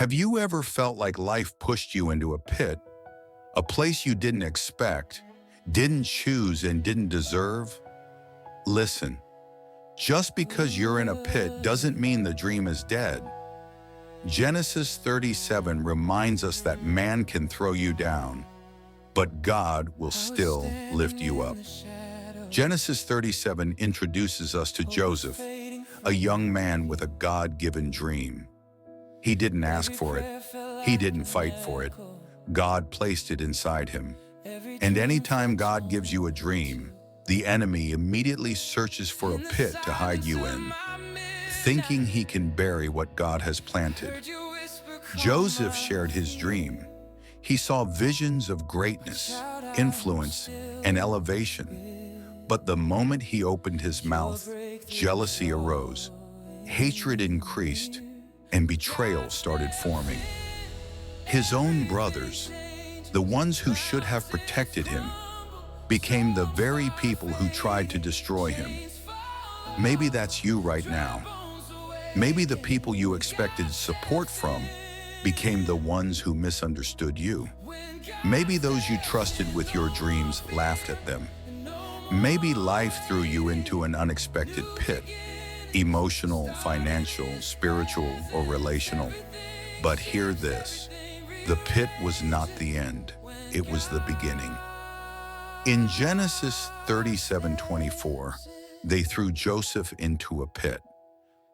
Have you ever felt like life pushed you into a pit, a place you didn't expect, didn't choose, and didn't deserve? Listen, just because you're in a pit doesn't mean the dream is dead. Genesis 37 reminds us that man can throw you down, but God will still lift you up. Genesis 37 introduces us to Joseph, a young man with a God-given dream. He didn't ask for it. He didn't fight for it. God placed it inside him. And anytime God gives you a dream, the enemy immediately searches for a pit to hide you in, thinking he can bury what God has planted. Joseph shared his dream. He saw visions of greatness, influence, and elevation. But the moment he opened his mouth, jealousy arose, hatred increased, and betrayal started forming. His own brothers, the ones who should have protected him, became the very people who tried to destroy him. Maybe that's you right now. Maybe the people you expected support from became the ones who misunderstood you. Maybe those you trusted with your dreams laughed at them. Maybe life threw you into an unexpected pit, emotional, financial, spiritual, or relational. But hear this, the pit was not the end, it was the beginning. In Genesis 37:24, they threw Joseph into a pit,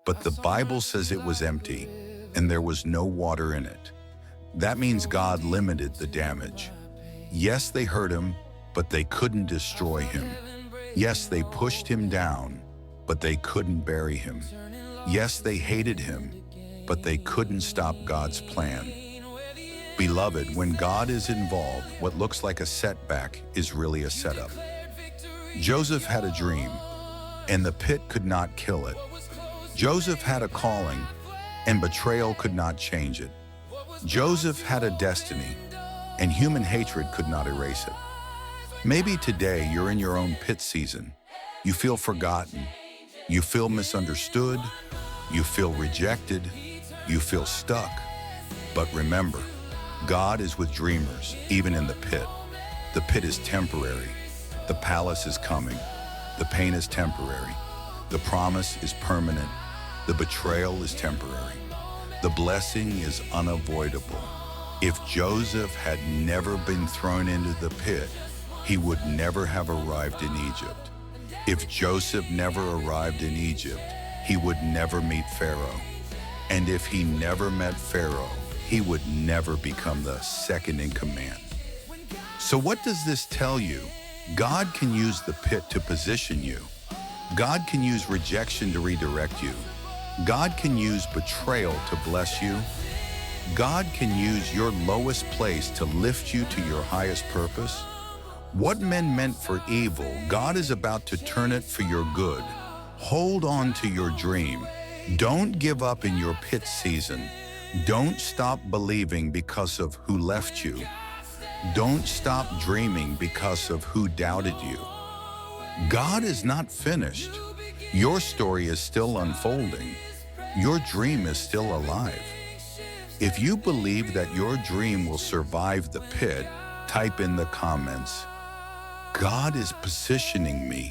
but the Bible says it was empty and there was no water in it. That means God limited the damage. Yes, they hurt him, but they couldn't destroy him. Yes, they pushed him down, but they couldn't bury him. Yes, they hated him, but they couldn't stop God's plan. Beloved, when God is involved, what looks like a setback is really a setup. Joseph had a dream, and the pit could not kill it. Joseph had a calling, and betrayal could not change it. Joseph had a destiny, and human hatred could not erase it. Maybe today you're in your own pit season. You feel forgotten. You feel misunderstood. You feel rejected. You feel stuck. But remember, God is with dreamers, even in the pit. The pit is temporary. The palace is coming. The pain is temporary. The promise is permanent. The betrayal is temporary. The blessing is unavoidable. If Joseph had never been thrown into the pit, he would never have arrived in Egypt. If Joseph never arrived in Egypt, he would never meet Pharaoh. And if he never met Pharaoh, he would never become the second in command. So what does this tell you? God can use the pit to position you. God can use rejection to redirect you. God can use betrayal to bless you. God can use your lowest place to lift you to your highest purpose. What men meant for evil, God is about to turn it for your good. Hold on to your dream. Don't give up in your pit season. Don't stop believing because of who left you. Don't stop dreaming because of who doubted you. God is not finished. Your story is still unfolding. Your dream is still alive. If you believe that your dream will survive the pit, type in the comments, God is positioning me